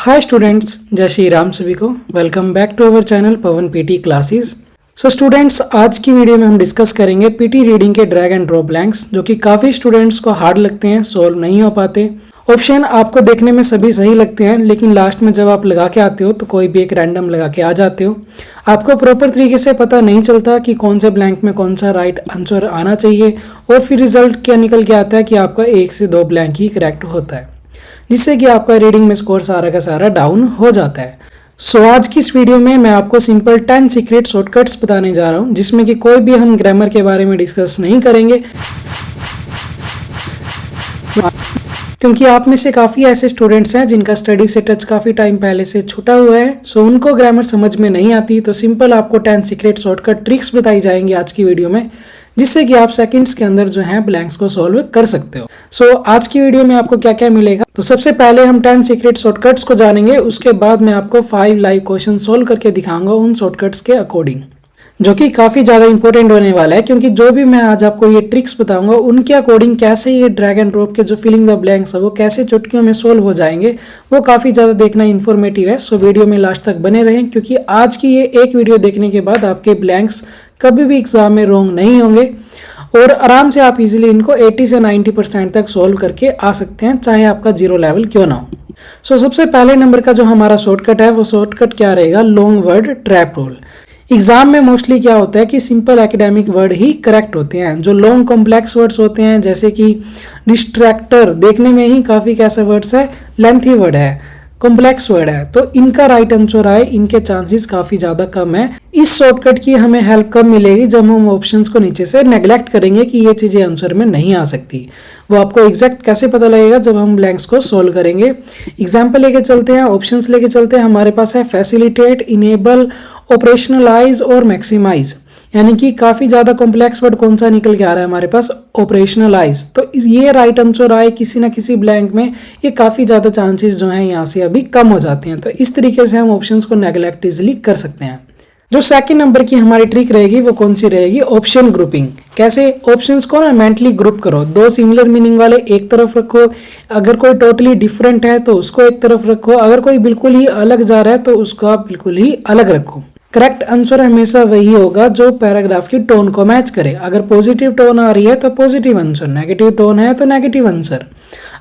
Hi students, जय श्री राम सभी को। Welcome back to our channel Pawan PT classes. So students, आज की वीडियो में हम डिस्कस करेंगे पीटी रीडिंग के ड्रैग एंड ड्रॉप ब्लैंक्स, जो कि काफ़ी स्टूडेंट्स को हार्ड लगते हैं, सॉल्व नहीं हो पाते। ऑप्शन आपको देखने में सभी सही लगते हैं, लेकिन लास्ट में जब आप लगा के आते हो तो कोई भी एक रैंडम लगा के आ जाते हो। आपको प्रॉपर तरीके से पता नहीं चलता कि कौन से ब्लैंक में कौन सा राइट आंसर आना चाहिए, और फिर रिजल्ट क्या निकल के आता है कि आपका 1 से 2 ब्लैंक ही करेक्ट होता है, जिससे कि आपका रीडिंग में स्कोर सारा का सारा डाउन हो जाता है। सो आज की इस वीडियो में मैं आपको सिंपल 10 सीक्रेट शॉर्टकट्स बताने जा रहा हूं, जिसमें कि कोई भी हम ग्रामर के बारे में डिस्कस नहीं करेंगे, क्योंकि आप में से काफ़ी ऐसे स्टूडेंट्स हैं जिनका स्टडी से टच काफ़ी टाइम पहले से छूटा हुआ है। सो उनको ग्रामर समझ में नहीं आती, तो सिंपल आपको 10 सीक्रेट शॉर्टकट ट्रिक्स बताई जाएंगी आज की वीडियो में, जिससे कि आप सेकंड्स के अंदर जो है ब्लैंक्स को सॉल्व कर सकते हो। सो आज की वीडियो में आपको क्या क्या मिलेगा, तो सबसे पहले हम 10 सीक्रेट शॉर्टकट्स को जानेंगे। उसके बाद मैं आपको 5 लाइव क्वेश्चन सॉल्व करके दिखाऊंगा उन शॉर्टकट्स के अकॉर्डिंग, जो कि काफ़ी ज़्यादा इंपॉर्टेंट होने वाला है, क्योंकि जो भी मैं आज आपको ये ट्रिक्स बताऊंगा उनके अकॉर्डिंग कैसे ये ड्रैग एंड ड्रॉप के जो फिलिंग द ब्लैंक्स है वो कैसे चुटकियों में सॉल्व हो जाएंगे, वो काफ़ी ज़्यादा देखना इंफॉर्मेटिव है। सो वीडियो में लास्ट तक बने रहें, क्योंकि आज की ये एक वीडियो देखने के बाद आपके ब्लैंक्स कभी भी एग्जाम में रॉन्ग नहीं होंगे, और आराम से आप इजीली इनको 80 से 90% तक सॉल्व करके आ सकते हैं, चाहे आपका 0 लेवल क्यों ना हो। सो सबसे पहले नंबर का जो हमारा शॉर्टकट है वो शॉर्टकट क्या रहेगा, long word trap rule. Exam में मोस्टली क्या होता है कि सिंपल एकेडमिक वर्ड ही करेक्ट होते हैं। जो लॉन्ग कॉम्प्लेक्स वर्ड्स होते हैं, जैसे कि डिस्ट्रैक्टर, देखने में ही काफ़ी कैसे वर्ड्स है, लेंथी वर्ड है, कॉम्प्लेक्स वर्ड है, तो इनका राइट आंसर आए, इनके चांसेस काफ़ी ज़्यादा कम है। इस शॉर्टकट की हमें हेल्प कब मिलेगी, जब हम ऑप्शंस को नीचे से नेग्लेक्ट करेंगे कि ये चीज़ें आंसर में नहीं आ सकती। वो आपको एग्जैक्ट कैसे पता लगेगा, जब हम ब्लैंक्स को सोल्व करेंगे। एग्जाम्पल लेके चलते हैं, ऑप्शंस लेके चलते हैं। हमारे पास है फैसिलिटेट, इनेबल, ऑपरेशनलाइज और मैक्सिमाइज, यानी कि काफ़ी ज़्यादा कॉम्प्लेक्स वर्ड कौन सा निकल के आ रहा है हमारे पास, ऑपरेशनलाइज। तो ये राइट आंसर आए किसी ना किसी ब्लैंक में, ये काफ़ी ज़्यादा चांसेस जो हैं यहाँ से अभी कम हो जाते हैं। तो इस तरीके से हम ऑप्शंस को नेग्लेक्ट इजिली कर सकते हैं। जो सेकंड नंबर की हमारी ट्रिक रहेगी वो कौन सी रहेगी, ऑप्शन ग्रुपिंग। कैसे ऑप्शंस को ना मेंटली ग्रुप करो, 2 सिमिलर मीनिंग वाले एक तरफ रखो, अगर कोई टोटली डिफरेंट है तो उसको एक तरफ रखो, अगर कोई बिल्कुल ही अलग जा रहा है तो उसको आप बिल्कुल ही अलग रखो। करेक्ट आंसर हमेशा वही होगा जो पैराग्राफ की टोन को मैच करे। अगर पॉजिटिव टोन आ रही है तो पॉजिटिव आंसर, नेगेटिव टोन है तो नेगेटिव आंसर,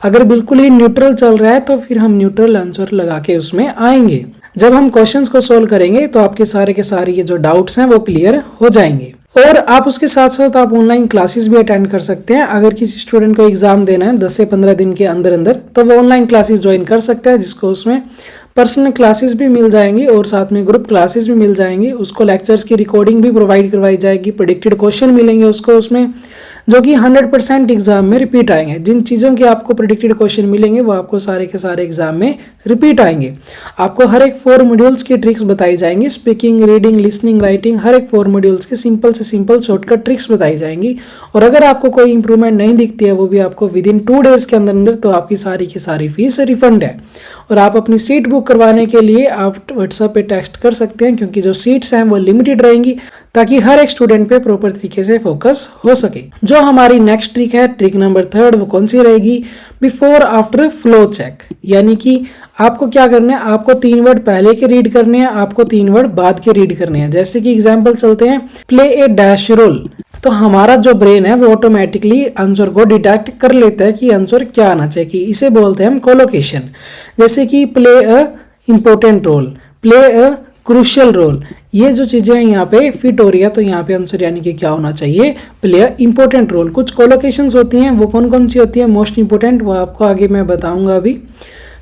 अगर बिल्कुल ही न्यूट्रल चल रहा है तो फिर हम न्यूट्रल आंसर लगा के उसमें आएंगे। जब हम क्वेश्चंस को सोल्व करेंगे तो आपके सारे के सारे ये जो डाउट्स हैं वो क्लियर हो जाएंगे। और आप उसके साथ साथ आप ऑनलाइन क्लासेस भी अटेंड कर सकते हैं। अगर किसी स्टूडेंट को एग्जाम देना है 10 से 15 दिन के अंदर अंदर, तो वो ऑनलाइन क्लासेस ज्वाइन कर सकता है, जिसको उसमें पर्सनल क्लासेस भी मिल जाएंगी और साथ में ग्रुप क्लासेस भी मिल जाएंगी। उसको लेक्चर्स की रिकॉर्डिंग भी प्रोवाइड करवाई जाएगी, प्रेडिक्टेड क्वेश्चन मिलेंगे उसको उसमें, जो कि 100% एग्जाम में रिपीट आएंगे। जिन चीज़ों के आपको प्रेडिक्टेड क्वेश्चन मिलेंगे वो आपको सारे के सारे एग्जाम में रिपीट आएंगे। आपको हर एक 4 मॉड्यूल्स की ट्रिक्स बताई जाएंगी, स्पीकिंग, रीडिंग, लिसनिंग, राइटिंग, हर एक 4 मॉड्यूल्स की सिंपल से सिंपल शॉर्टकट ट्रिक्स बताई जाएंगी। और अगर आपको कोई इंप्रूवमेंट नहीं दिखती है, वो भी आपको विदिन 2 डेज के अंदर अंदर, तो आपकी सारी की सारी फीस रिफंड है। और आप अपनी सीट बुक करवाने के लिए आप व्हाट्सएप पे टेक्स्ट कर सकते हैं, क्योंकि जो सीट्स हैं वो लिमिटेड रहेंगी, ताकि हर एक स्टूडेंट पे प्रॉपर तरीके से फोकस हो सके। जो हमारी नेक्स्ट ट्रिक है, ट्रिक नंबर 3, वो कौन सी रहेगी, बिफोर आफ्टर फ्लो चेक। यानी कि आपको क्या करना है, आपको 3 वर्ड पहले के रीड करने हैं, आपको 3 वर्ड बाद के रीड करने हैं। जैसे कि एग्जाम्पल चलते हैं, प्ले ए डैश रोल, तो हमारा जो ब्रेन है वो ऑटोमेटिकली आंसर को डिटेक्ट कर लेता है कि आंसर क्या आना चाहिए। इसे बोलते हैं हम कोलोकेशन। जैसे कि play a important role, play a crucial role, ये जो चीज़ें हैं यहाँ पे फिट हो रही है, तो यहाँ पे आंसर यानी कि क्या होना चाहिए, प्ले अ इंपॉर्टेंट रोल। कुछ कोलोकेशंस होती हैं, वो कौन कौन सी होती है मोस्ट इंपॉर्टेंट, वो आपको आगे मैं बताऊंगा अभी।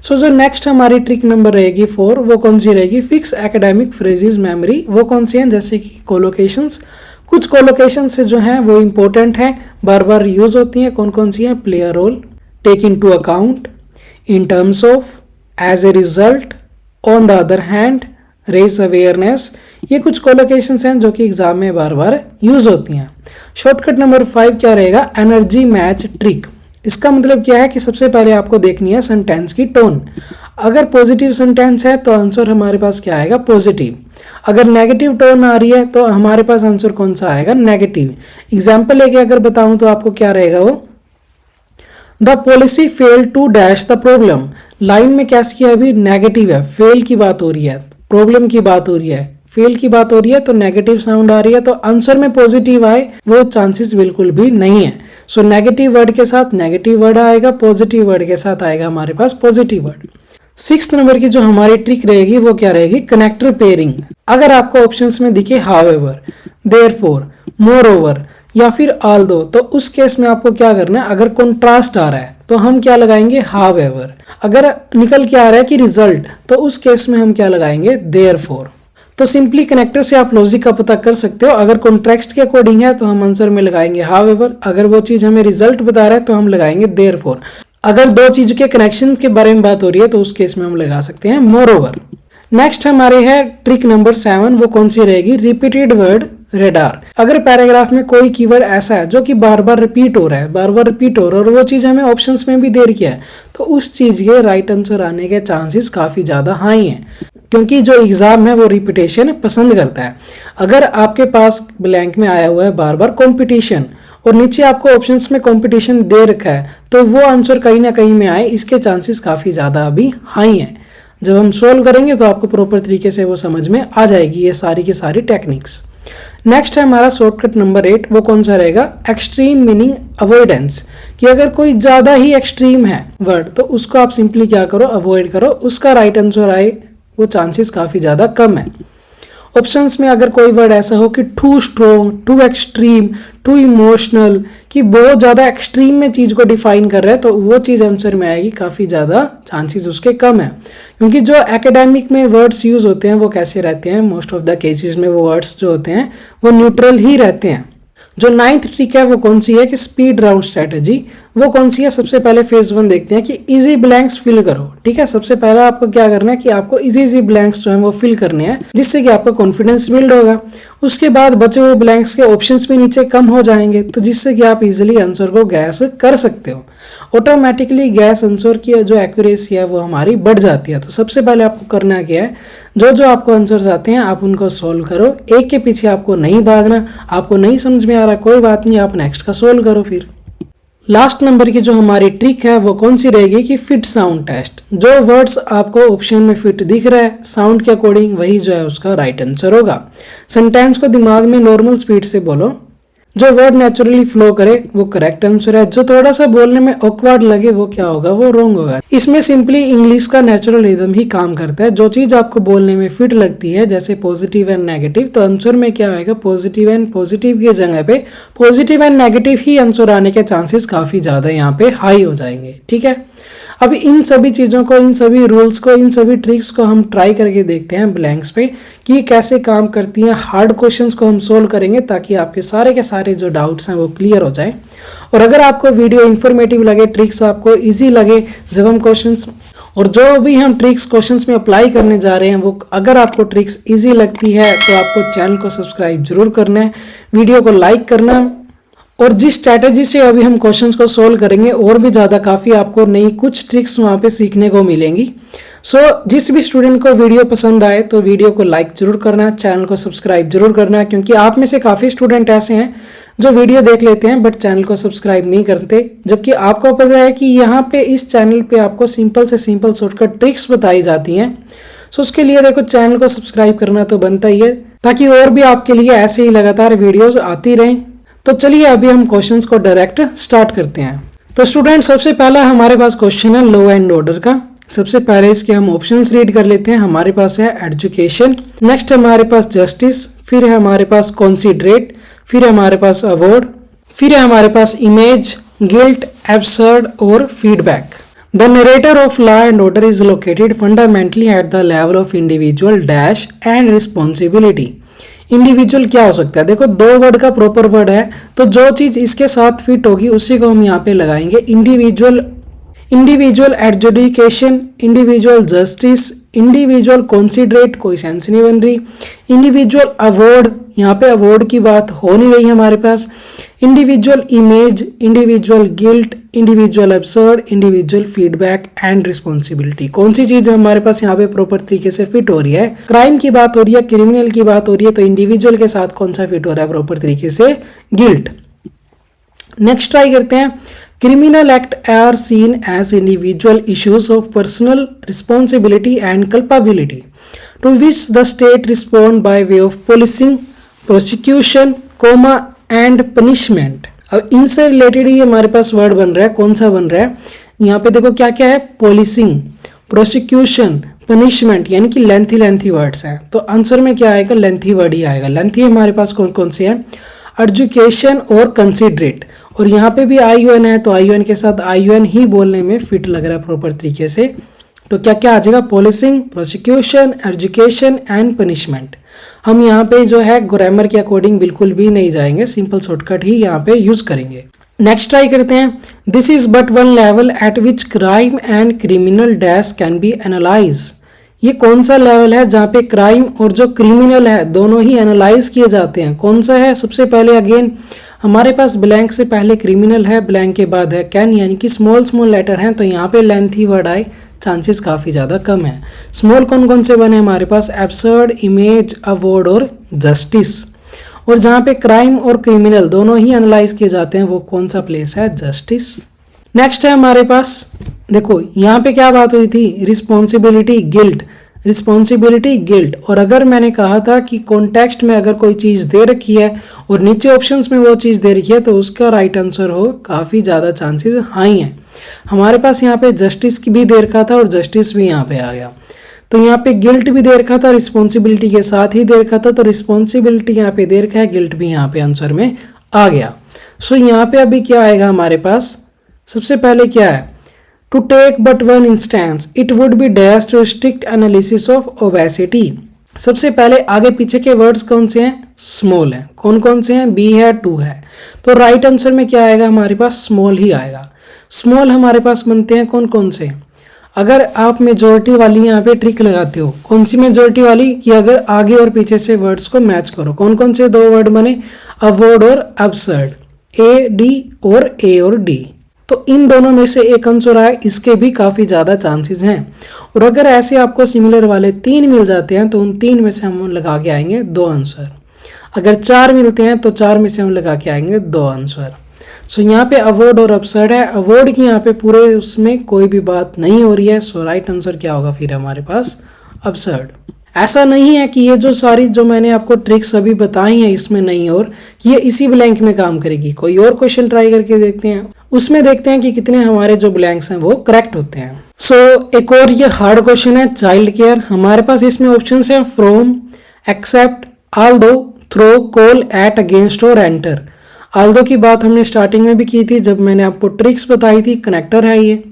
सो जो नेक्स्ट हमारी ट्रिक नंबर रहेगी 4, वो कौन सी रहेगी, फिक्स एकेडमिक फ्रेजेस मेमोरी। वो कौन सी हैं, जैसे कि कोलोकेशंस। कुछ कोलोकेशन से जो हैं वो इंपॉर्टेंट है, बार बार यूज होती हैं। कौन कौन सी हैं, play a role, take into account, in terms of, as a result, on the other hand, raise awareness. ये कुछ कोलोकेशंस हैं जो कि एग्जाम में बार बार यूज होती हैं। शॉर्टकट नंबर 5 क्या रहेगा, एनर्जी मैच ट्रिक। इसका मतलब क्या है कि सबसे पहले आपको देखनी है सेंटेंस की टोन। अगर पॉजिटिव सेंटेंस है तो आंसर हमारे पास क्या आएगा, पॉजिटिव। अगर नेगेटिव टोन आ रही है तो हमारे पास आंसर कौन सा आएगा, नेगेटिव। एग्जाम्पल लेके अगर बताऊं तो आपको क्या रहेगा, वो the policy fail to dash the problem. Line में क्या किया अभी नेगेटिव है, फेल की बात हो रही है, प्रॉब्लम की बात हो रही है, फेल की बात हो रही है तो नेगेटिव साउंड आ रही है, तो आंसर में पॉजिटिव आए वो चांसेस बिल्कुल भी नहीं है। सो नेगेटिव वर्ड के साथ नेगेटिव वर्ड आएगा, पॉजिटिव वर्ड के साथ आएगा हमारे पास पॉजिटिव वर्ड। 6th नंबर की जो हमारी ट्रिक रहेगी वो क्या रहेगी, कनेक्टर पेयरिंग। अगर आपको ऑप्शंस में दिखे हाउएवर, देयरफॉर, मोरओवर या फिर ऑल्दो, तो उस केस में आपको क्या करना है, अगर कॉन्ट्रास्ट आ रहा है तो हम क्या लगाएंगे हाउएवर। अगर निकल के आ रहा है कि रिजल्ट, तो उस केस में हम क्या लगाएंगे, देयरफॉर। तो सिंपली कनेक्टर से आप लॉजिक का पता कर सकते हो। अगर कॉन्टेक्स्ट के अकॉर्डिंग है तो हम आंसर में लगाएंगे हाउएवर, अगर वो चीज हमें रिजल्ट बता रहा है तो हम लगाएंगे देयरफॉर। अगर दो चीजों के कनेक्शन के बारे में बात हो रही है तो उस केस में हम लगा सकते हैं मोरओवर। नेक्स्ट हमारे है ट्रिक नंबर 7, वो कौन सी रहेगी, रिपीटेड वर्ड रेडार। अगर पैराग्राफ में कोई कीवर्ड ऐसा है जो कि बार बार रिपीट हो रहा है, बार बार रिपीट हो रहा है और वो चीज हमें ऑप्शंस में भी दे रही है, तो उस चीज के राइट आंसर आने के चांसेस काफी ज्यादा हाई हैं, क्योंकि जो एग्जाम है वो रिपीटेशन पसंद करता है। अगर आपके पास ब्लैंक में आया हुआ है बार बार कंपटीशन और नीचे आपको ऑप्शंस में कंपटीशन दे रखा है, तो वो आंसर कहीं ना कहीं में आए, इसके चांसेस काफी ज्यादा अभी हाई हैं। जब हम सोल्व करेंगे तो आपको प्रॉपर तरीके से वो समझ में आ जाएगी ये सारी की सारी टेक्निक्स। नेक्स्ट है हमारा शॉर्टकट नंबर 8, वो कौन सा रहेगा, एक्सट्रीम मीनिंग अवॉइडेंस। कि अगर कोई ज्यादा ही एक्सट्रीम है वर्ड तो उसको आप सिंपली क्या करो, अवॉइड करो, उसका राइट आंसर आए वो चांसेस काफी ज्यादा कम है। ऑप्शंस में अगर कोई वर्ड ऐसा हो कि too strong, too extreme, too emotional, कि बहुत ज़्यादा एक्सट्रीम में चीज़ को डिफाइन कर रहा है, तो वो चीज़ आंसर में आएगी, काफ़ी ज़्यादा चांसेस उसके कम है। क्योंकि जो एकेडमिक में वर्ड्स यूज़ होते हैं वो कैसे रहते हैं, मोस्ट ऑफ द केसेस में वो वर्ड्स जो होते हैं वो न्यूट्रल ही रहते हैं। जो 9th ट्रिक है वो कौन सी है कि स्पीड राउंड स्ट्रेटेजी, वो कौन सी है, सबसे पहले फेज 1 देखते हैं कि इजी ब्लैंक्स फिल करो। ठीक है, सबसे पहला आपको क्या करना है कि आपको इजी ब्लैंक्स जो है वो फिल करने हैं, जिससे कि आपका कॉन्फिडेंस बिल्ड होगा। उसके बाद बचे हुए ब्लैंक्स के ऑप्शंस भी नीचे कम हो जाएंगे, तो जिससे कि आप इजीली आंसर को गैस कर सकते हो। ऑटोमेटिकली गैस आंसर की जो एक्यूरेसी है वो हमारी बढ़ जाती है। तो सबसे पहले आपको करना क्या है, जो जो आपको आंसर्स आते हैं आप उनको सोल्व करो, एक के पीछे आपको नहीं भागना। आपको नहीं समझ में आ रहा कोई बात नहीं, आप नेक्स्ट का सोल्व करो। फिर लास्ट नंबर की जो हमारी ट्रिक है वो कौन सी रहेगी कि फिट साउंड टेस्ट। जो वर्ड्स आपको ऑप्शन में फिट दिख रहा है साउंड के अकॉर्डिंग, वही जो है उसका राइट आंसर होगा। सेंटेंस को दिमाग में नॉर्मल स्पीड से बोलो, जो वर्ड नेचुरली फ्लो करे वो करेक्ट आंसर है, जो थोड़ा सा बोलने में ऑकवर्ड लगे वो क्या होगा, वो रॉन्ग होगा। इसमें सिंपली इंग्लिश का नेचुरल रिदम ही काम करता है। जो चीज आपको बोलने में फिट लगती है, जैसे पॉजिटिव एंड नेगेटिव, तो आंसर में क्या आएगा, पॉजिटिव एंड पॉजिटिव की जगह पे positive and negative he answer आने के चांसेस काफी ज्यादा यहाँ पे हाई हो जाएंगे। ठीक है, अब इन सभी चीज़ों को, इन सभी रूल्स को, इन सभी ट्रिक्स को हम ट्राई करके देखते हैं ब्लैंक्स पे कि ये कैसे काम करती हैं। हार्ड क्वेश्चंस को हम सोल्व करेंगे ताकि आपके सारे के सारे जो डाउट्स हैं वो क्लियर हो जाए। और अगर आपको वीडियो इन्फॉर्मेटिव लगे, ट्रिक्स आपको ईजी लगे जब हम क्वेश्चंस और जो भी हम ट्रिक्स क्वेश्चंस में अप्लाई करने जा रहे हैं, वो अगर आपको ट्रिक्स ईजी लगती है तो आपको चैनल को सब्सक्राइब जरूर करना है, वीडियो को लाइक करना। और जिस स्ट्रैटेजी से अभी हम क्वेश्चंस को सोल्व करेंगे और भी ज़्यादा काफ़ी आपको नई कुछ ट्रिक्स वहाँ पे सीखने को मिलेंगी। सो जिस भी स्टूडेंट को वीडियो पसंद आए तो वीडियो को लाइक जरूर करना, चैनल को सब्सक्राइब जरूर करना, क्योंकि आप में से काफ़ी स्टूडेंट ऐसे हैं जो वीडियो देख लेते हैं बट चैनल को सब्सक्राइब नहीं करते, जबकि आपको पता है कि यहाँ पे इस चैनल पे आपको सिंपल से सिंपल शॉर्टकट ट्रिक्स बताई जाती हैं। सो उसके लिए देखो चैनल को सब्सक्राइब करना तो बनता ही है, ताकि और भी आपके लिए ऐसे ही लगातार वीडियोज आती रहें। तो चलिए अभी हम क्वेश्चंस को डायरेक्ट स्टार्ट करते हैं। तो स्टूडेंट सबसे पहला हमारे पास क्वेश्चन है लो एंड ऑर्डर का। सबसे पहले इसके हम ऑप्शंस रीड कर लेते हैं। हमारे पास है एजुकेशन, नेक्स्ट हमारे पास जस्टिस, फिर है हमारे पास कॉन्सिडरेट, फिर है हमारे पास अवार्ड, फिर है हमारे पास इमेज, गिल्ट, एब्सर्ड और feedback. The narrator of law and order is located fundamentally at the level of individual dash and responsibility. Individual क्या हो सकता है, देखो दो वर्ड का प्रॉपर वर्ड है, तो जो चीज इसके साथ फिट होगी उसी को हम यहाँ पे लगाएंगे। Individual, individual adjudication, individual justice, individual considerate, कोई सेंस नहीं बन रही। इंडिविजुअल अवार्ड, यहाँ पे अवार्ड की बात हो नहीं रही हमारे पास। Individual image, individual guilt, individual absurd, individual feedback and responsibility. कौन सी चीज हमारे पास यहाँ पे प्रॉपर तरीके से फिट हो रही है, क्राइम की बात हो रही है, क्रिमिनल की बात हो रही है, तो इंडिविजुअल के साथ कौन सा फिट हो रहा है प्रॉपर तरीके से, गिल्ट। नेक्स्ट ट्राई करते हैं Criminal act are seen as individual issues of personal responsibility and culpability, to which the state respond by way of policing, prosecution, and punishment. अब इनसे रिलेटेड ही हमारे पास वर्ड बन रहा है, कौन सा बन रहा है यहाँ पे देखो क्या क्या है, पोलिसिंग, प्रोसिक्यूशन, पनिशमेंट, यानी कि लेंथी वर्ड्स हैं। तो आंसर में क्या आएगा, लेंथी वर्ड ही आएगा। लेंथी हमारे पास कौन कौन से हैं, एजुकेशन और कंसिडरेट, और यहाँ पे भी IUN है तो IUN के साथ IUN ही बोलने में फिट लग रहा है प्रॉपर तरीके से। तो क्या क्या आ जाएगा, policing, prosecution, education and punishment. हम यहाँ पे जो है ग्रामर के अकॉर्डिंग बिल्कुल भी नहीं जाएंगे, सिंपल शॉर्टकट ही यहाँ पे यूज करेंगे। नेक्स्ट ट्राई करते हैं। This is but one level eight which crime and criminal dash can be analyse. ये कौन सा लेवल है जहाँ पे क्राइम और जो क्रिमिनल है दोनों ही एनालाइज किए जाते हैं। कौन सा है, सबसे पहले अगेन हमारे पास ब्लैंक से पहले क्रिमिनल है, ब्लैंक के बाद है कैन, यानी कि स्मॉल लेटर हैं, तो यहाँ पे लेंथी वर्ड आए चांसेस काफ़ी ज़्यादा कम है। स्मॉल कौन कौन से बने हमारे पास, एब्सर्ड, इमेज, अवॉर्ड और जस्टिस। और जहाँ पे क्राइम और क्रिमिनल दोनों ही एनालाइज किए जाते हैं वो कौन सा प्लेस है, जस्टिस। नेक्स्ट है हमारे पास, देखो यहाँ पे क्या बात हुई थी, रिस्पॉन्सिबिलिटी, गिल्ट, रिस्पॉन्सिबिलिटी, गिल्ट। और अगर मैंने कहा था कि कॉन्टेक्स्ट में अगर कोई चीज़ दे रखी है और नीचे ऑप्शंस में वो चीज़ दे रखी है तो उसका राइट आंसर हो काफ़ी ज़्यादा चांसेस हाई हैं। हमारे पास यहाँ पे जस्टिस की भी दे रखा था और जस्टिस भी यहाँ पे आ गया। तो यहाँ पे गिल्ट भी दे रखा था, रिस्पॉन्सिबिलिटी के साथ ही दे रखा था, तो रिस्पॉन्सिबिलिटी यहाँ पे दे रखा है, गिल्ट भी यहाँ पे आंसर में आ गया। सो यहाँ पे अभी क्या आएगा हमारे पास, सबसे पहले क्या है, to take but one instance it would be dash to strict analysis of obesity. सबसे पहले आगे पीछे के वर्ड्स कौन से हैं, स्मॉल हैं। कौन कौन से हैं, बी है, टू है, तो राइट आंसर में क्या आएगा हमारे पास, स्मॉल ही आएगा। स्मॉल हमारे पास बनते हैं कौन कौन से, अगर आप मेजोरिटी वाली यहाँ पे ट्रिक लगाते हो, कौन सी मेजोरिटी वाली, कि अगर आगे और पीछे से वर्ड्स को मैच करो। कौन कौन से दो वर्ड बने, अवॉर्ड और अबसर्ड, AD और A और D। तो इन दोनों में से एक आंसर आए, इसके भी काफ़ी ज़्यादा चांसेस हैं। और अगर ऐसे आपको सिमिलर वाले 3 मिल जाते हैं तो उन 3 में से हम लगा के आएंगे 2 आंसर। अगर 4 मिलते हैं तो 4 में से हम लगा के आएंगे 2 आंसर। सो यहाँ पे अवॉर्ड और अबसर्ड है, अवॉर्ड की यहाँ पे पूरे उसमें कोई भी बात नहीं हो रही है। सो राइट आंसर क्या होगा फिर हमारे पास, अबसर्ड। ऐसा नहीं है कि ये जो सारी जो मैंने आपको ट्रिक्स अभी बताई हैं इसमें नहीं, और ये इसी ब्लैंक में काम करेगी। कोई और क्वेश्चन ट्राई करके देखते हैं, उसमें देखते हैं कि कितने हमारे जो ब्लैंक्स हैं वो करेक्ट होते हैं। सो एक और ये हार्ड क्वेश्चन है, चाइल्ड केयर। हमारे पास इसमें ऑप्शन है from, except, although, through, call, at, against और एंटर। आल्दो की बात हमने स्टार्टिंग में भी की थी जब मैंने आपको ट्रिक्स बताई थी। कनेक्टर है ये,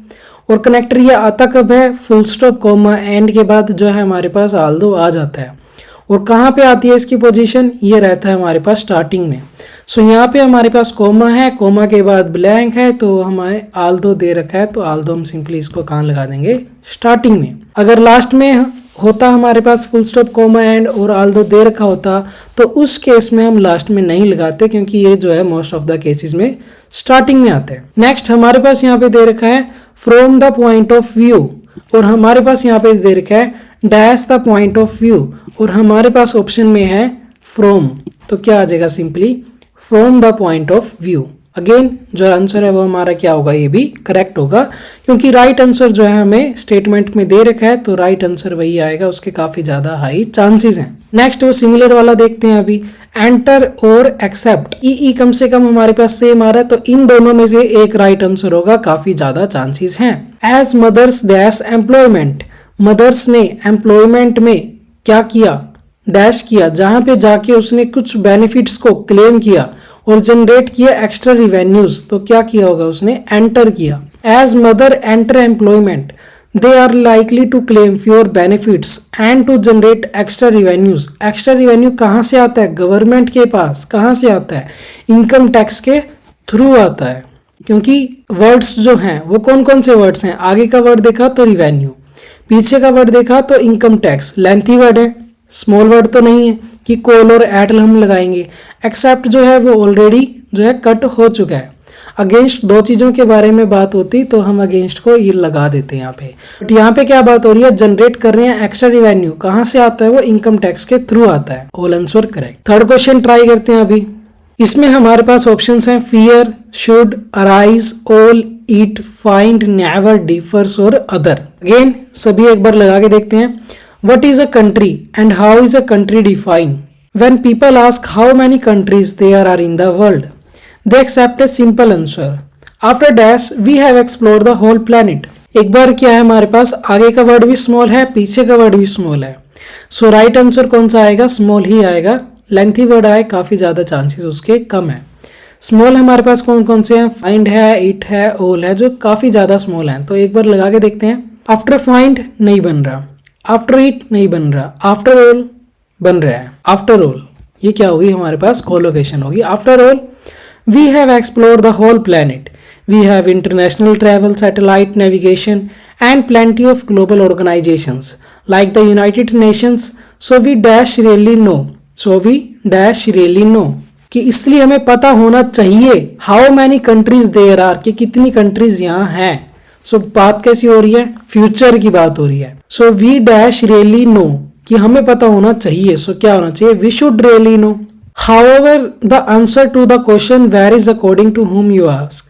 और कनेक्टर ये आता कब है, फुल स्टॉप, कॉमा, एंड के बाद जो है हमारे पास आल्दो आ जाता है। और कहाँ पे आती है इसकी पोजीशन, ये रहता है हमारे पास स्टार्टिंग में। सो यहाँ पे हमारे पास कोमा है, कोमा के बाद ब्लैंक है, तो हमारे आल्दो दे रखा है, तो आल्दो हम सिंपली इसको कहाँ लगा देंगे, स्टार्टिंग में। अगर लास्ट में होता हमारे पास फुल स्टॉप, कोमा, एंड और आल्दो दे रखा होता तो उस केस में हम लास्ट में नहीं लगाते, क्योंकि ये जो है मोस्ट ऑफ द केसेस में स्टार्टिंग में आते हैं। नेक्स्ट हमारे पास यहाँ पे दे रखा है from the point of view, और हमारे पास यहाँ पे दे रखा है dash the point of view, और हमारे पास ऑप्शन में है फ्रॉम, तो क्या आ जाएगा, simply from the point of view. Again जो आंसर है वो हमारा क्या होगा, ये भी करेक्ट होगा, क्योंकि राइट आंसर जो है हमें स्टेटमेंट में दे रखा है, तो राइट आंसर वही आएगा, उसके काफी ज्यादा हाई चांसेस हैं। नेक्स्ट वो सिमिलर वाला देखते हैं अभी, एंटर और एक्सेप्ट। ई कम से कम हमारे पास सेम आ रहा है, तो इन दोनों में से एक राइट आंसर होगा, काफी ज्यादा चांसेस हैं। As mothers dash employment, mothers ने एम्प्लॉयमेंट में क्या किया, डैश किया, जहां पे जाके उसने कुछ बेनिफिट्स को क्लेम किया और जनरेट किया एक्स्ट्रा रिवेन्यूज, तो क्या किया होगा, उसने एंटर किया। As mother enter employment they are likely to claim fewer benefits and to generate extra revenues. Extra revenue कहाँ से आता है, गवर्नमेंट के पास। कहाँ से आता है, इनकम टैक्स के थ्रू आता है, क्योंकि वर्ड्स जो हैं वो कौन कौन से वर्ड्स हैं, आगे का वर्ड देखा तो रिवेन्यू, पीछे का वर्ड देखा तो इनकम टैक्स। लेंथी वर्ड है, स्मॉल वर्ड तो नहीं है कि कॉल और एट हम लगाएंगे। एक्सेप्ट जो है वो ऑलरेडी जो है कट हो चुका है। अगेंस्ट दो चीज़ों के बारे में बात होती तो हम अगेंस्ट को ये लगा देते हैं यहाँ पे, बट यहाँ पे क्या बात हो रही है, जनरेट कर रहे हैं एक्स्ट्रा रिवेन्यू। कहाँ से आता है वो, इनकम टैक्स के थ्रू आता है। All answer correct. Third question try करते हैं अभी। इसमें हमारे पास ऑप्शंस हैं fear, should, arise, all, eat, find, never, differs और अदर। अगेन सभी एक बार लगा के देखते हैं। What is a country and how is a country defined? When people ask how many countries there are in the world, they accept a simple answer. After dash, we have explored the whole planet. एक बार क्या है हमारे पास, आगे का word भी small है, पीछे का वर्ड भी स्मॉल है, सो राइट आंसर कौन सा आएगा? स्मॉल ही आएगा। लेंथी वर्ड आए काफी ज्यादा चांसेस उसके कम है। स्मॉल हमारे पास कौन कौन से हैं? फाइंड है, इट है, ऑल है, जो काफी ज्यादा स्मॉल है। तो एक बार लगा के देखते हैं। आफ्टर फाइंड नहीं बन रहा, आफ्टर इट नहीं बन रहा, आफ्टर ऑल बन रहा है। आफ्टर ऑल ये क्या होगी हमारे पास? कोलोकेशन होगी। After all we have explored the whole planet. We have international travel, satellite navigation and plenty of global organizations like the United Nations. So we dash really know. So we dash really know कि इसलिए हमें पता होना चाहिए how many countries there are, कि कितनी countries यहाँ हैं। So बात कैसी हो रही है? फ्यूचर की बात हो रही है। So we dash really know कि हमें पता होना चाहिए। So क्या होना चाहिए? We should really know. However, the answer to the question varies according to whom you ask.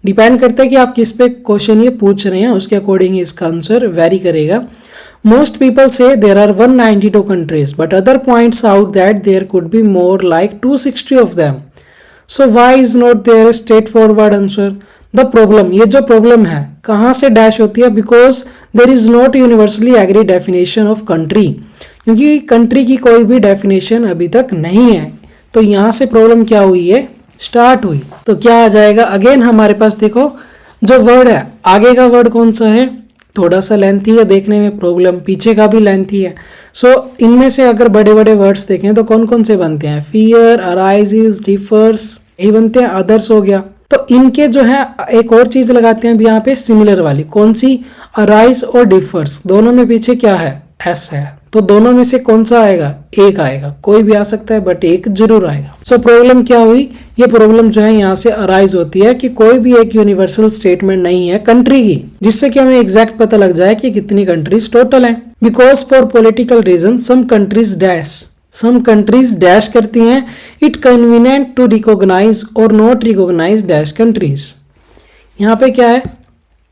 Depend करता है कि आप किस पे क्वेश्चन ये पूछ रहे हैं, उसके अकॉर्डिंग इसका आंसर वेरी करेगा। Most people say there are 192 countries, but other points out that there could be more like 260 of them. So why is not there a straightforward answer? The problem, ये जो problem है कहाँ से dash होती है? Because there is not universally agreed definition of country. क्योंकि country की कोई भी डेफिनेशन अभी तक नहीं है, तो यहां से प्रॉब्लम क्या हुई है? स्टार्ट हुई। तो क्या आ जाएगा? अगेन हमारे पास देखो जो वर्ड है, आगे का वर्ड कौन सा है? थोड़ा सा लेंथी है देखने में, प्रॉब्लम पीछे का भी लेंथी है। सो इनमें से अगर बड़े बड़े वर्ड्स देखें तो कौन कौन से बनते हैं? फियर, अराइजेस, डिफर्स, यही बनते हैं। अदर्स हो गया। तो इनके जो है एक और चीज लगाते हैं अब यहाँ पे, सिमिलर वाली। कौन सी? अराइज और डिफर्स, दोनों में पीछे क्या है? एस है। तो दोनों में से कौन सा आएगा? एक आएगा। कोई भी आ सकता है बट एक जरूर आएगा। सो प्रॉब्लम क्या हुई? ये प्रॉब्लम जो है यहाँ से अराइज होती है कि कोई भी एक यूनिवर्सल स्टेटमेंट नहीं है कंट्री की, जिससे कि हमें एग्जैक्ट पता लग जाए कि कितनी कंट्रीज टोटल हैं। Because for political reason some countries dash करती हैं। इट कन्वीनियंट टू रिकॉग्नाइज और नॉट रिकॉग्नाइज डैश कंट्रीज। यहाँ पे क्या है?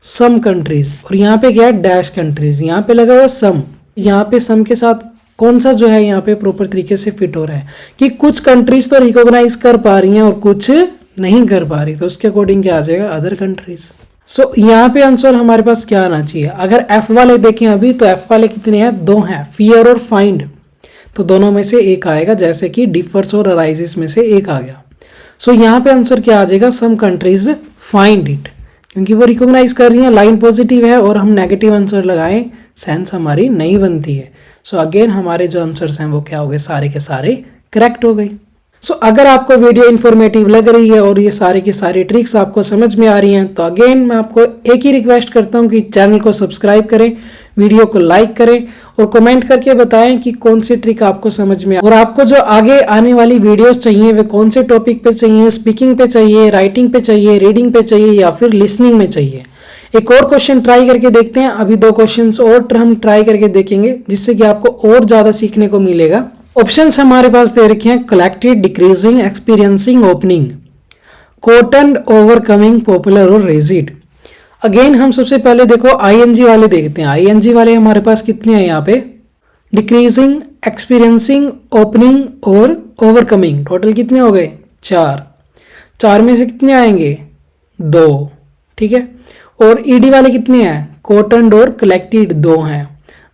सम कंट्रीज, और यहाँ पे क्या है? Dash countries. यहाँ पे लगा हुआ सम, यहाँ पे सम के साथ कौन सा जो है यहाँ पे प्रॉपर तरीके से फिट हो रहा है कि कुछ कंट्रीज तो रिकॉग्नाइज कर पा रही हैं और कुछ नहीं कर पा रही, तो उसके अकॉर्डिंग क्या आ जाएगा? Other countries. सो यहाँ पे आंसर हमारे पास क्या आना चाहिए? अगर एफ वाले देखें अभी, तो एफ वाले कितने हैं? 2 हैं, फियर और फाइंड। तो दोनों में से एक आएगा, जैसे कि डिफर्स और अराइजेस में से एक आ गया। सो यहाँ पे आंसर क्या आ जाएगा? सम कंट्रीज फाइंड इट, क्योंकि वो रिकॉग्नाइज कर रही है, लाइन पॉजिटिव है, और हम नेगेटिव आंसर लगाएं सेंस हमारी नहीं बनती है। सो अगेन हमारे जो आंसर्स हैं वो क्या हो गए? सारे के सारे करेक्ट हो गए। सो अगर आपको वीडियो इन्फॉर्मेटिव लग रही है और ये सारे की सारी ट्रिक्स आपको समझ में आ रही हैं, तो अगेन मैं आपको एक ही रिक्वेस्ट करता हूँ कि चैनल को सब्सक्राइब करें, वीडियो को लाइक करें और कमेंट करके बताएं कि कौन सी ट्रिक आपको समझ में और आपको जो आगे आने वाली वीडियोस चाहिए वे कौन से टॉपिक पे चाहिए, स्पीकिंग पे चाहिए, राइटिंग पे चाहिए, रीडिंग पे चाहिए या फिर लिसनिंग में चाहिए। एक और क्वेश्चन ट्राई करके देखते हैं। अभी 2 क्वेश्चंस और हम ट्राई करके देखेंगे, जिससे कि आपको और ज्यादा सीखने को मिलेगा। ऑप्शंस हमारे पास दे रखे हैं: collected, decreasing, experiencing, opening, cotton, overcoming, popular और रेजिड। अगेन हम सबसे पहले देखो आईएनजी वाले देखते हैं। आईएनजी वाले हमारे पास कितने हैं यहाँ पे? डिक्रीजिंग, एक्सपीरियंसिंग, ओपनिंग और ओवरकमिंग। टोटल कितने हो गए? 4 में से कितने आएंगे? 2। ठीक है। और ईडी वाले कितने हैं? कोटन और कलेक्टेड 2 हैं।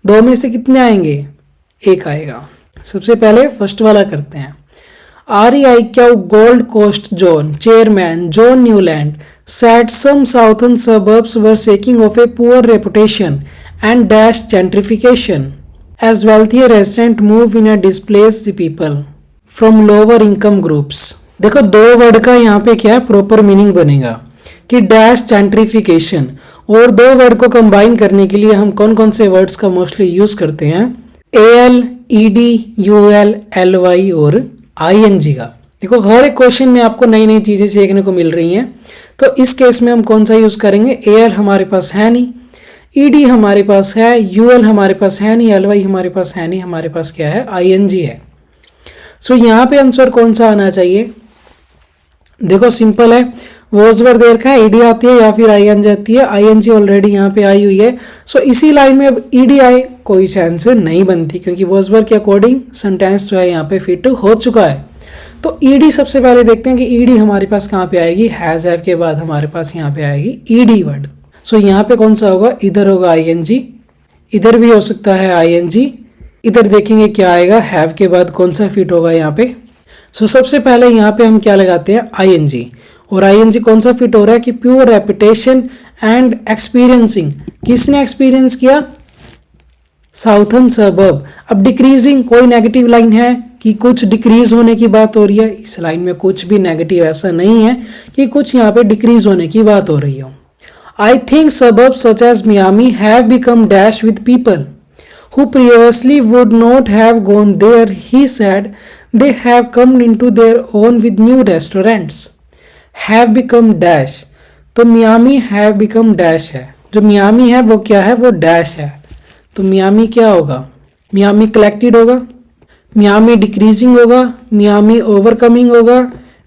2 में से कितने आएंगे? 1 आएगा। सबसे पहले फर्स्ट वाला करते हैं। REI Q gold coast zone chairman John Newland said some southern suburbs were shaking off a poor reputation and dash gentrification as wealthier residents move in and displace the people from lower income groups। देखो 2 word का यहाँ पे क्या है proper meaning बनेगा कि dash gentrification, और 2 word को कंबाइन करने के लिए हम कौन कौन से वर्ड्स का मोस्टली यूज करते हैं? AL, ED, UL, LY और ING का। देखो हर एक क्वेश्चन में आपको नई नई चीजें सीखने को मिल रही हैं, तो इस केस में हम कौन सा यूज करेंगे? AL हमारे पास है नहीं, ED हमारे पास है, UL हमारे पास है नहीं, LY हमारे पास है नहीं, हमारे पास क्या है? ING है। सो यहाँ पे आंसर कौन सा आना चाहिए? देखो सिंपल है, वॉज वर्ब दे रखा है, ईडी आती है या फिर आईएनजी आती है, आईएनजी ऑलरेडी यहाँ पे आई हुई है। सो इसी लाइन में अब ईडी आए कोई सेंस नहीं बनती, क्योंकि वॉज वर्ब के अकॉर्डिंग सेंटेंस जो है यहाँ पे फिट हो चुका है। तो ईडी सबसे पहले देखते हैं कि ईडी हमारे पास कहाँ पे आएगी। हैज हैव के बाद हमारे पास यहाँ पे आएगी ईडी वर्ड। सो यहाँ पे कौन सा होगा, इधर होगा आईएनजी, इधर भी हो सकता है आईएनजी, इधर देखेंगे क्या आएगा, हैव के बाद कौन सा फिट होगा यहाँ पे। सो सबसे पहले यहाँ पे हम क्या लगाते हैं, आईएनजी। और आईएनजी कौन सा फिट हो रहा है कि प्योर रेपिटेशन एंड एक्सपीरियंसिंग। किसने एक्सपीरियंस किया, साउथर्न सबर्ब। अब डिक्रीजिंग, कोई नेगेटिव लाइन है कि कुछ डिक्रीज होने की बात हो रही है, इस लाइन में कुछ भी नेगेटिव ऐसा नहीं है कि कुछ यहाँ पे डिक्रीज होने की बात हो रही हो। I think suburbs such as Miami have become dash with people who previously would not have gone there. He said they have come into their own with new restaurants. Have become dash, तो Miami have become dash है, जो Miami है वो क्या है, वो dash है। तो मियामी क्या होगा, मियामी कलेक्टेड होगा, मियामी डिक्रीजिंग होगा, मियामी ओवरकमिंग होगा,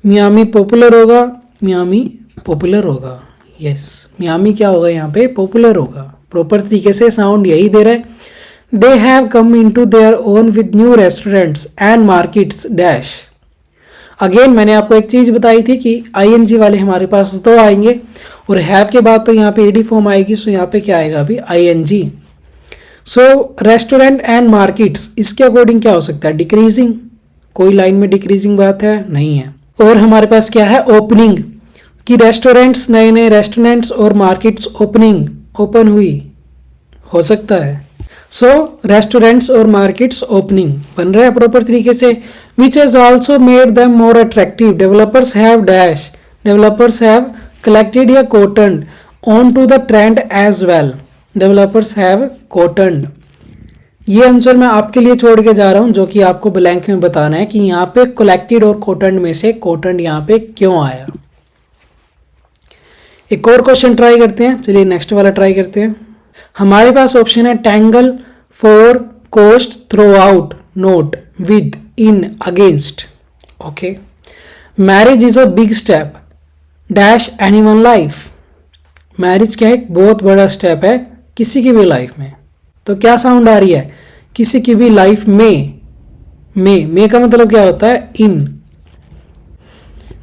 मियामी पॉपुलर होगा, मियामी पॉपुलर होगा। यस, मियामी क्या होगा यहाँ पे, पॉपुलर होगा। प्रॉपर तरीके से साउंड यही दे रहा है। They have come into their own with new restaurants and markets dash. अगेन मैंने आपको एक चीज बताई थी कि आईएनजी वाले हमारे पास दो आएंगे और हैव के बाद तो यहाँ पे ईडी फॉर्म आएगी। सो यहाँ पे क्या आएगा अभी, ING. So restaurant and markets, इसके अकॉर्डिंग क्या हो सकता है, डिक्रीजिंग। कोई लाइन में डिक्रीजिंग बात है नहीं है। और हमारे पास क्या है, ओपनिंग, कि रेस्टोरेंट्स, नए नए रेस्टोरेंट्स और मार्केट्स ओपनिंग, ओपन हुई, हो सकता है। सो रेस्टोरेंट्स और मार्केट्स ओपनिंग बन रहा है प्रॉपर तरीके से। Which has also made them more attractive. Developers have dash, developers have collected या cottoned on to the trend as well. Developers have cottoned. ये आंसर मैं आपके लिए छोड़ के जा रहा हूं, जो कि आपको ब्लैंक में बताना है कि यहाँ पे कलेक्टेड और कोटन्ड में से कोटन्ड यहाँ पे क्यों आया। एक और क्वेश्चन ट्राई करते हैं, चलिए नेक्स्ट वाला ट्राई करते हैं। हमारे पास ऑप्शन है tangle, for, cost, throughout, note, with, in, against. Okay, marriage is a big step dash anyone life. Marriage क्या है, एक बहुत बड़ा स्टेप है किसी की भी लाइफ में। तो क्या साउंड आ रही है, किसी की भी लाइफ में। में का मतलब क्या होता है, इन।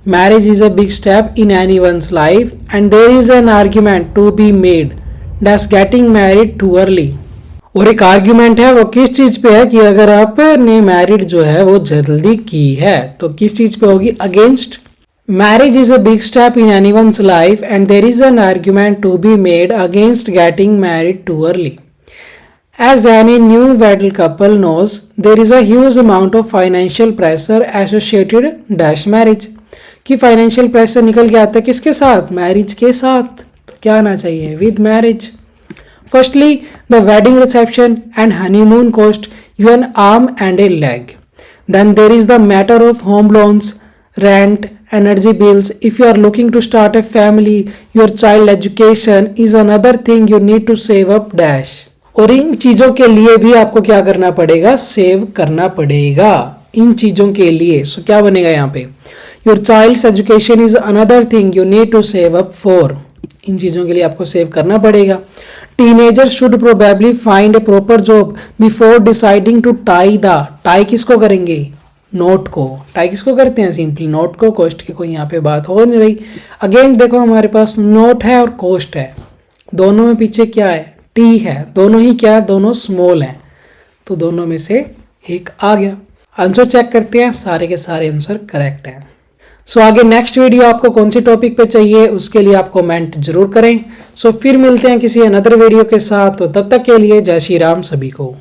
Marriage is a big step in anyone's life and there is an argument to be made that's getting married too early. और एक आर्ग्यूमेंट है, वो किस चीज पे है कि अगर आपने मैरिड जो है वो जल्दी की है, तो किस चीज पे होगी, against. Marriage is a big step in anyone's life and there is an argument to be made against getting married too early. As any new wedded couple knows, there is a huge amount of financial pressure associated dash marriage. कि financial pressure निकल के आता है किसके साथ, marriage के साथ। तो क्या आना चाहिए, with marriage. Firstly the wedding reception and honeymoon cost you an arm and a leg. Then there is the matter of home loans, rent, energy bills. If you are looking to start a family, your child education is another thing you need to save up dash. और इन चीजों के लिए भी आपको क्या करना पड़ेगा, सेव करना पड़ेगा इन चीजों के लिए. सो क्या बनेगा यहाँ पे, your child's education is another thing you need to save up for. इन चीजों के लिए आपको सेव करना पड़ेगा. Teenager should probably find a proper job before deciding to tie the. Tie किसको करेंगे, नोट को. टाई किसको करते हैं, सिंपली नोट को. कॉस्ट की कोई यहाँ पे बात हो नहीं रही. अगेन देखो हमारे पास नोट है और कॉस्ट है, दोनों में पीछे क्या है, टी है. दोनों ही क्या है, दोनों स्मॉल है, तो दोनों में से एक आ गया. आंसर चेक करते हैं, सारे के सारे आंसर करेक्ट है. सो आगे नेक्स्ट वीडियो आपको कौन सी टॉपिक पे चाहिए उसके लिए आप कमेंट जरूर करें. सो फिर मिलते हैं किसी अनदर वीडियो के साथ. तो तब तक के लिए जय श्री राम सभी को.